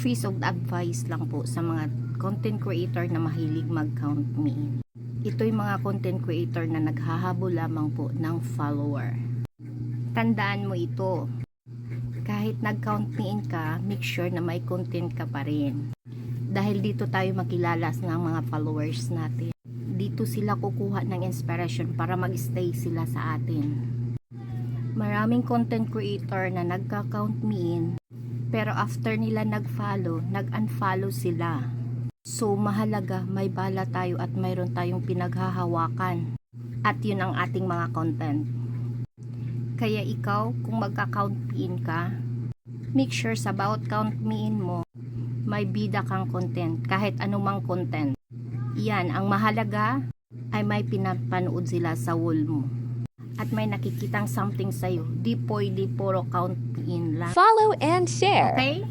piece of advice lang po sa mga content creator na mahilig mag-count me in. Ito'y mga content creator na naghahabol lamang po ng follower. Tandaan mo ito. Kahit nag-count me in ka, make sure na may content ka pa rin. Dahil dito tayo makilala ng mga followers natin. Dito sila kukuha ng inspiration para mag-stay sila sa atin. Maraming content creator na nagka-count me in, pero after nila nag-follow, nag-unfollow sila. So mahalaga may bala tayo at mayroon tayong pinaghahawakan. At yun ang ating mga content. Kaya ikaw, kung magka-count me in ka, make sure sa bawat count me in mo, may bida kang content, kahit anumang content. Yan, ang mahalaga ay may pinapanood sila sa wall mo. At may nakikitang something sa'yo. Di pwede puro count me in lang. Follow and share. Okay?